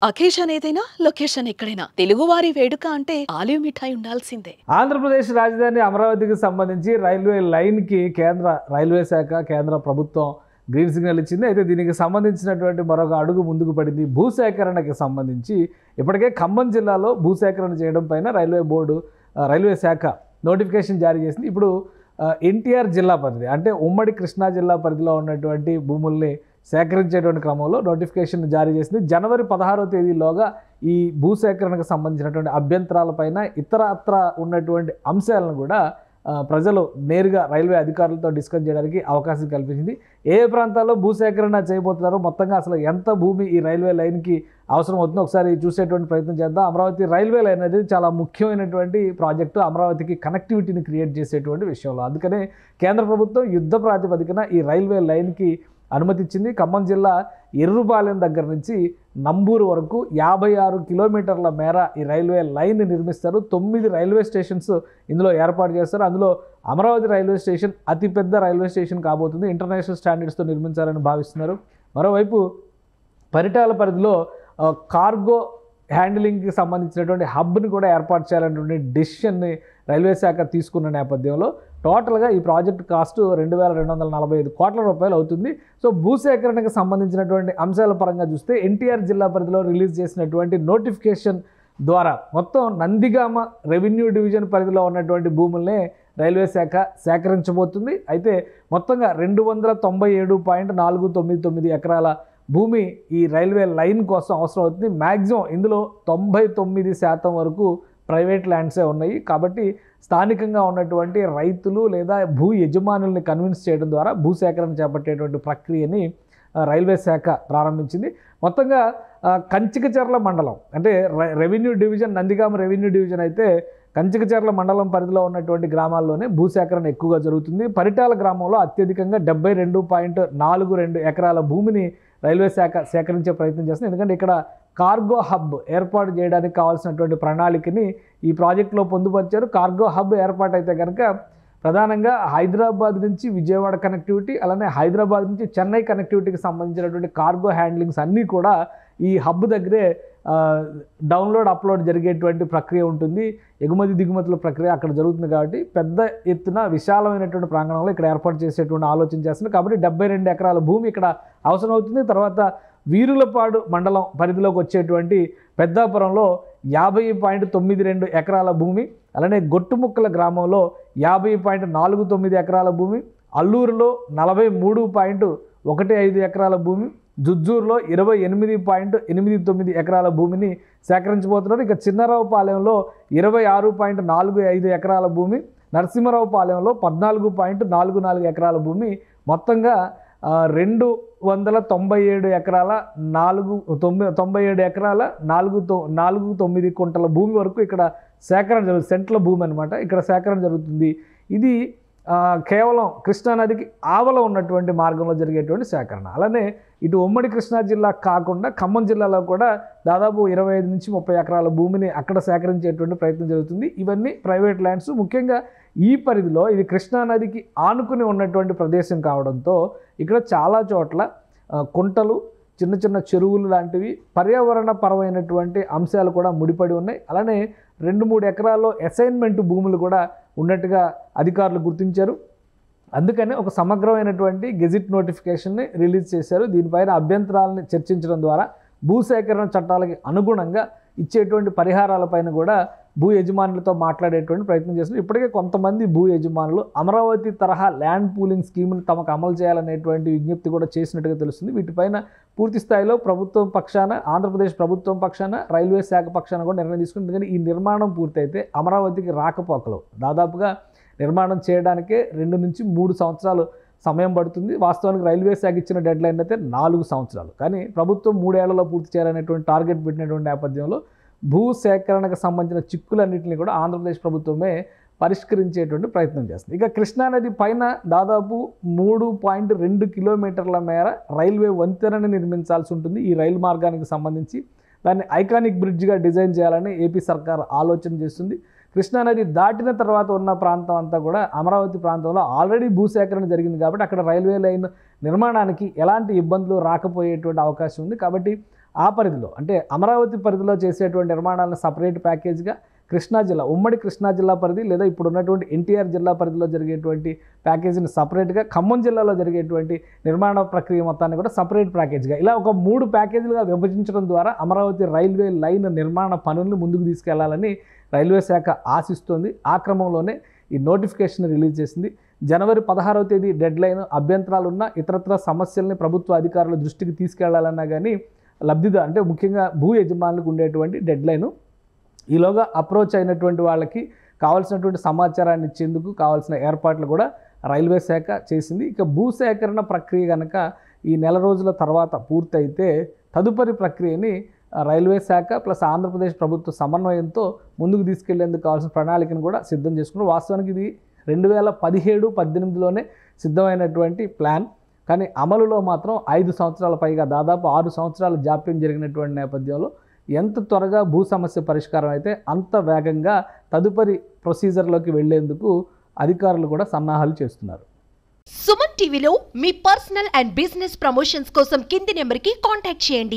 Occasion ఏదైనా location ఎక్కడైనా తెలుగువారి వేడుక అంటే ఆలివ్ మిఠాయి ఉండాల్సిందే. ఆంధ్రప్రదేశ్ రాజధాని అమరావతికి సంబంధించి రైల్వే లైన్‌కి కేంద్ర రైల్వే శాఖ, కేంద్ర ప్రభుత్వం గ్రీన్ సిగ్నల్ ఇచ్చింది. అయితే దీనికి సంబంధించినటువంటి మరొక అడుగు ముందుకు పడింది. భూసేకరణకి సంబంధించి ఇప్పటికే ఖమ్మం జిల్లాలో భూసేకరణ చేయడం పైన రైల్వే బోర్డు, రైల్వే శాఖ నోటిఫికేషన్ జారీ చేసింది. ఇప్పుడు ఎన్టీఆర్ జిల్లా పరిధి అంటే ఉమ్మడి కృష్ణా జిల్లా పరిధిలో ఉన్నటువంటి భూముల్ని సేకరించేటువంటి క్రమంలో నోటిఫికేషన్ జారీ చేసింది. జనవరి 16వ తేదీలోగా ఈ భూసేకరణకు సంబంధించినటువంటి అభ్యంతరాలపైన ఇతరత్ర ఉన్నటువంటి అంశాలను కూడా ప్రజలు నేరుగా రైల్వే అధికారులతో డిస్కస్ చేయడానికి అవకాశం కల్పించింది. ఏ ప్రాంతాల్లో భూసేకరణ చేయబోతున్నారో, మొత్తంగా అసలు ఎంత భూమి ఈ రైల్వే లైన్కి అవసరం అవుతుందో ఒకసారి చూసేటువంటి ప్రయత్నం చేద్దాం. అమరావతి రైల్వే లైన్ అనేది చాలా ముఖ్యమైనటువంటి ప్రాజెక్టు, అమరావతికి కనెక్టివిటీని క్రియేట్ చేసేటువంటి విషయంలో. అందుకనే కేంద్ర ప్రభుత్వం యుద్ధ ప్రాతిపదికన ఈ రైల్వే లైన్కి అనుమతి ఇచ్చింది. ఖమ్మం జిల్లా ఎర్రుపాలెం దగ్గర నుంచి నంబూరు వరకు 56 కిలోమీటర్ల మేర ఈ రైల్వే లైన్ నిర్మిస్తారు. 9 రైల్వే స్టేషన్స్ ఇందులో ఏర్పాటు చేస్తారు. అందులో అమరావతి రైల్వే స్టేషన్ అతిపెద్ద రైల్వే స్టేషన్ కాబోతుంది. ఇంటర్నేషనల్ స్టాండర్డ్స్తో నిర్మించాలని భావిస్తున్నారు. మరోవైపు పరిటాల పరిధిలో కార్గో హ్యాండిలింగ్కి సంబంధించినటువంటి హబ్ని కూడా ఏర్పాటు చేయాలనేటువంటి డెసిషన్ని రైల్వే శాఖ తీసుకున్న నేపథ్యంలో టోటల్గా ఈ ప్రాజెక్ట్ కాస్ట్ 2245 కోట్ల రూపాయలు అవుతుంది. సో భూసేకరణకు సంబంధించినటువంటి అంశాల పరంగా చూస్తే ఎన్టీఆర్ జిల్లా పరిధిలో రిలీజ్ చేసినటువంటి నోటిఫికేషన్ ద్వారా మొత్తం నందిగామ రెవెన్యూ డివిజన్ పరిధిలో ఉన్నటువంటి భూములనే రైల్వే శాఖ సేకరించబోతుంది. అయితే మొత్తంగా 297.499 ఎకరాల భూమి ఈ రైల్వే లైన్ కోసం అవసరం అవుతుంది. మ్యాక్సిమం ఇందులో 99% వరకు ప్రైవేట్ ల్యాండ్సే ఉన్నాయి. కాబట్టి స్థానికంగా ఉన్నటువంటి రైతులు లేదా భూ యజమానుల్ని కన్విన్స్ చేయడం ద్వారా భూసేకరణ చేపట్టేటువంటి ప్రక్రియని రైల్వే శాఖ ప్రారంభించింది. మొత్తంగా కంచికచర్ల మండలం అంటే revenue division, Nandigama revenue division అయితే కంచికచర్ల మండలం పరిధిలో ఉన్నటువంటి గ్రామాల్లోనే భూసేకరణ ఎక్కువగా జరుగుతుంది. పరిటాల గ్రామంలో అత్యధికంగా 72.42 ఎకరాల భూమిని రైల్వే శాఖ సేకరించే ప్రయత్నం చేస్తుంది. ఎందుకంటే ఇక్కడ కార్గో హబ్ ఏర్పాటు చేయడానికి కావాల్సినటువంటి ప్రణాళికని ఈ ప్రాజెక్టులో పొందుపరిచారు. కార్గో హబ్ ఏర్పాటు అయితే కనుక ప్రధానంగా హైదరాబాద్ నుంచి విజయవాడ కనెక్టివిటీ, అలానే హైదరాబాద్ నుంచి చెన్నై కనెక్టివిటీకి సంబంధించినటువంటి కార్గో హ్యాండ్లింగ్స్ అన్నీ కూడా ఈ హబ్ దగ్గరే డౌన్లోడ్ అప్లోడ్ జరిగేటువంటి ప్రక్రియ ఉంటుంది. ఎగుమతి దిగుమతుల ప్రక్రియ అక్కడ జరుగుతుంది. కాబట్టి పెద్ద ఎత్తున విశాలమైనటువంటి ప్రాంగణంలో ఇక్కడ ఏర్పాటు చేసేటువంటి ఆలోచన చేస్తుంది. కాబట్టి 72 ఎకరాల భూమి ఇక్కడ అవసరం అవుతుంది. తర్వాత వీరులపాడు మండలం పరిధిలోకి వచ్చేటువంటి పెద్దాపురంలో 50.92 ఎకరాల భూమి, అలానే గొట్టుముక్కల గ్రామంలో 50.49 ఎకరాల భూమి, అల్లూరులో 43.15 ఎకరాల భూమి, జుజ్జూరులో 28.89 ఎకరాల భూమిని సేకరించబోతున్నారు. ఇక చిన్నరావుపాలెంలో 26.45 ఎకరాల భూమి, నరసింహరావుపాలెంలో 14.44 ఎకరాల భూమి, మొత్తంగా 297 ఎకరాల 499 కుంటల భూమి వరకు ఇక్కడ సేకరణ జరుగుతుంది. సెంట్ల భూమి అనమాట. ఇక్కడ సేకరణ జరుగుతుంది. ఇది కేవలం కృష్ణానదికి ఆవల ఉన్నటువంటి మార్గంలో జరిగేటువంటి సేకరణ. అలానే ఇటు ఉమ్మడి కృష్ణా జిల్లా కాకుండా ఖమ్మం జిల్లాలో కూడా దాదాపు 25 నుంచి 30 ఎకరాల భూమిని అక్కడ సేకరించేటువంటి ప్రయత్నం జరుగుతుంది. ఇవన్నీ ప్రైవేట్ ల్యాండ్స్. ముఖ్యంగా ఈ పరిధిలో ఇది కృష్ణానదికి ఆనుకుని ఉన్నటువంటి ప్రదేశం కావడంతో ఇక్కడ చాలా చోట్ల కుంటలు, చిన్న చిన్న చెరువులు లాంటివి పర్యావరణ పరమైనటువంటి అంశాలు కూడా ముడిపడి ఉన్నాయి. అలానే 2-3 ఎకరాల్లో అసైన్మెంట్ భూములు కూడా ఉన్నట్టుగా అధికారులు గుర్తించారు. అందుకనే ఒక సమగ్రమైనటువంటి గెజిట్ నోటిఫికేషన్ని రిలీజ్ చేశారు. దీనిపైన అభ్యంతరాలను చర్చించడం ద్వారా భూసేకరణ చట్టాలకి అనుగుణంగా ఇచ్చేటువంటి పరిహారాలపైన కూడా భూ యజమానులతో మాట్లాడేటువంటి ప్రయత్నం చేస్తున్నారు. ఇప్పటికే కొంతమంది భూ యజమానులు అమరావతి తరహా ల్యాండ్ పూలింగ్ స్కీమ్ని తమకు అమలు చేయాలనేటువంటి విజ్ఞప్తి కూడా చేసినట్టుగా తెలుస్తుంది. వీటిపైన పూర్తి స్థాయిలో ప్రభుత్వం పక్షాన, ఆంధ్రప్రదేశ్ ప్రభుత్వం పక్షాన, రైల్వే శాఖ పక్షాన కూడా నిర్ణయం తీసుకుంది. ఎందుకంటే ఈ నిర్మాణం పూర్తయితే అమరావతికి రాకపోకలు దాదాపుగా నిర్మాణం చేయడానికే 2 నుంచి 3 సంవత్సరాలు సమయం పడుతుంది. వాస్తవానికి రైల్వే శాఖ ఇచ్చిన డెడ్ లైన్ అయితే 4 సంవత్సరాలు. కానీ ప్రభుత్వం 3 ఏళ్లలో పూర్తి చేయాలనేటువంటి టార్గెట్ పెట్టినటువంటి నేపథ్యంలో భూ సేకరణకు సంబంధించిన చిక్కులన్నింటినీ కూడా ఆంధ్రప్రదేశ్ ప్రభుత్వమే పరిష్కరించేటువంటి ప్రయత్నం చేస్తుంది. ఇక కృష్ణానది పైన దాదాపు 3.2 కిలోమీటర్ల మేర రైల్వే వంతెనని నిర్మించాల్సి ఉంటుంది. ఈ రైలు మార్గానికి సంబంధించి దాన్ని ఐకానిక్ బ్రిడ్జ్గా డిజైన్ చేయాలని ఏపీ సర్కార్ ఆలోచన చేస్తుంది. కృష్ణానది దాటిన తర్వాత ఉన్న ప్రాంతం అంతా కూడా అమరావతి ప్రాంతంలో ఆల్రెడీ భూసేకరణ జరిగింది కాబట్టి అక్కడ రైల్వే లైన్ నిర్మాణానికి ఎలాంటి ఇబ్బందులు రాకపోయేటువంటి అవకాశం ఉంది. కాబట్టి ఆ పరిధిలో అంటే అమరావతి పరిధిలో చేసేటువంటి నిర్మాణాలను సపరేట్ ప్యాకేజ్గా కృష్ణా జిల్లా ఉమ్మడి కృష్ణా జిల్లా పరిధి లేదా ఇప్పుడు ఉన్నటువంటి ఎన్టీఆర్ జిల్లా పరిధిలో జరిగేటువంటి ప్యాకేజీని సపరేట్గా ఖమ్మం జిల్లాలో జరిగేటువంటి నిర్మాణ ప్రక్రియ మొత్తాన్ని కూడా సపరేట్ ప్యాకేజ్గా ఇలా ఒక 3 ప్యాకేజీలుగా విభజించడం ద్వారా అమరావతి రైల్వే లైన్ నిర్మాణ పనులను ముందుకు తీసుకెళ్లాలని రైల్వే శాఖ ఆశిస్తోంది. ఆ క్రమంలోనే ఈ నోటిఫికేషన్ రిలీజ్ చేసింది. జనవరి 16వ తేదీ డెడ్ లైన్. అభ్యంతరాలు ఉన్న ఇతరత్ర సమస్యల్ని ప్రభుత్వ అధికారుల దృష్టికి తీసుకెళ్లాలన్నా కానీ లబ్ధిదారు అంటే ముఖ్యంగా భూ యజమానులకు ఉండేటువంటి డెడ్ లైను. ఈలోగా అప్రోచ్ అయినటువంటి వాళ్ళకి కావాల్సినటువంటి సమాచారాన్ని ఇచ్చేందుకు కావాల్సిన ఏర్పాట్లు కూడా రైల్వే శాఖ చేసింది. ఇక భూసేకరణ ప్రక్రియ కనుక ఈ నెల రోజుల తర్వాత పూర్తయితే తదుపరి ప్రక్రియని రైల్వే శాఖ ప్లస్ ఆంధ్రప్రదేశ్ ప్రభుత్వ సమన్వయంతో ముందుకు తీసుకెళ్లేందుకు కావాల్సిన ప్రణాళికను కూడా సిద్ధం చేసుకున్నారు. వాస్తవానికి ఇది 2017-18లోనే సిద్ధమైనటువంటి ప్లాన్. కానీ అమలులో మాత్రం 5 సంవత్సరాల పైగా దాదాపు 6 సంవత్సరాల జాప్యం జరిగినటువంటి నేపథ్యంలో ఎంత త్వరగా భూ సమస్య పరిష్కారం అయితే అంత వేగంగా తదుపరి ప్రొసీజర్లోకి వెళ్లేందుకు అధికారులు కూడా సన్నాహాలు చేస్తున్నారు. సుమన్ టీవీలో మీ పర్సనల్ అండ్ బిజినెస్ ప్రమోషన్స్ కోసం కింది నెంబర్కి కాంటాక్ట్ చేయండి.